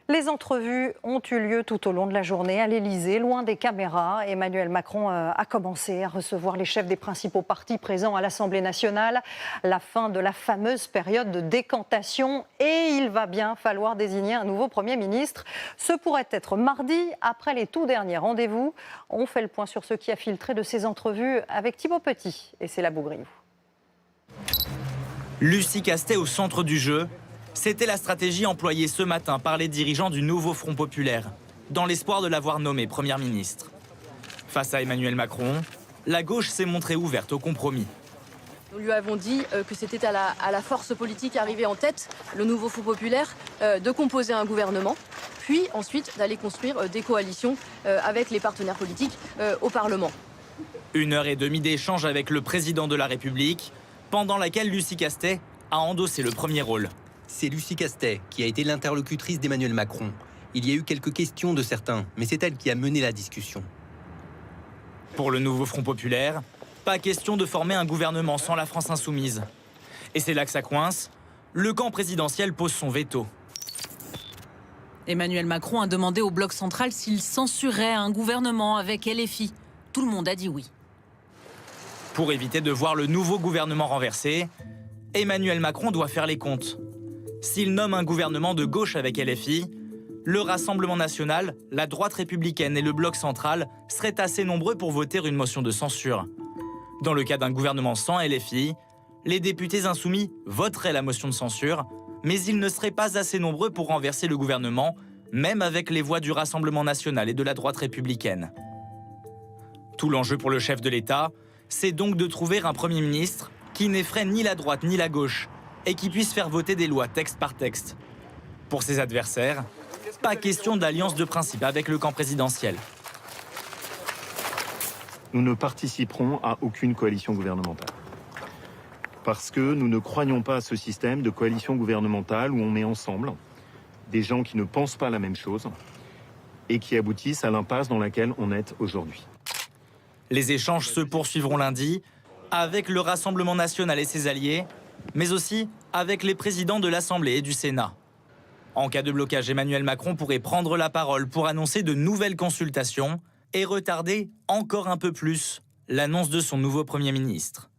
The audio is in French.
Les entrevues ont eu lieu tout au long de la journée à l'Élysée, loin des caméras. Emmanuel Macron a commencé à recevoir les chefs des principaux partis présents à l'Assemblée nationale. La fin de la fameuse période de décantation et il va bien falloir désigner un nouveau Premier ministre. Ce pourrait être mardi, après les tout derniers rendez-vous. On fait le point sur ce qui a filtré de ces entrevues avec Thibaut Petit et Céla Bougriou. Lucie Castet au centre du jeu. C'était la stratégie employée ce matin par les dirigeants du nouveau Front populaire, dans l'espoir de l'avoir nommée Première ministre. Face à Emmanuel Macron, la gauche s'est montrée ouverte au compromis. Nous lui avons dit que c'était à la force politique arrivée en tête, le nouveau Front populaire, de composer un gouvernement, puis ensuite d'aller construire des coalitions avec les partenaires politiques au Parlement. 1h30 d'échange avec le président de la République, pendant laquelle Lucie Castet a endossé le premier rôle. C'est Lucie Castet qui a été l'interlocutrice d'Emmanuel Macron. Il y a eu quelques questions de certains, mais c'est elle qui a mené la discussion. Pour le nouveau Front populaire, pas question de former un gouvernement sans la France insoumise. Et c'est là que ça coince. Le camp présidentiel pose son veto. Emmanuel Macron a demandé au Bloc central s'il censurerait un gouvernement avec LFI. Tout le monde a dit oui. Pour éviter de voir le nouveau gouvernement renversé, Emmanuel Macron doit faire les comptes. S'il nomme un gouvernement de gauche avec LFI, le Rassemblement national, la droite républicaine et le Bloc central seraient assez nombreux pour voter une motion de censure. Dans le cas d'un gouvernement sans LFI, les députés insoumis voteraient la motion de censure, mais ils ne seraient pas assez nombreux pour renverser le gouvernement, même avec les voix du Rassemblement national et de la droite républicaine. Tout l'enjeu pour le chef de l'État, c'est donc de trouver un Premier ministre qui n'effraie ni la droite ni la gauche et qui puisse faire voter des lois texte par texte. Pour ses adversaires, pas question d'alliance de principe avec le camp présidentiel. Nous ne participerons à aucune coalition gouvernementale. Parce que nous ne croyons pas à ce système de coalition gouvernementale où on met ensemble des gens qui ne pensent pas la même chose et qui aboutissent à l'impasse dans laquelle on est aujourd'hui. Les échanges se poursuivront lundi avec le Rassemblement national et ses alliés, mais aussi avec les présidents de l'Assemblée et du Sénat. En cas de blocage, Emmanuel Macron pourrait prendre la parole pour annoncer de nouvelles consultations et retarder encore un peu plus l'annonce de son nouveau Premier ministre.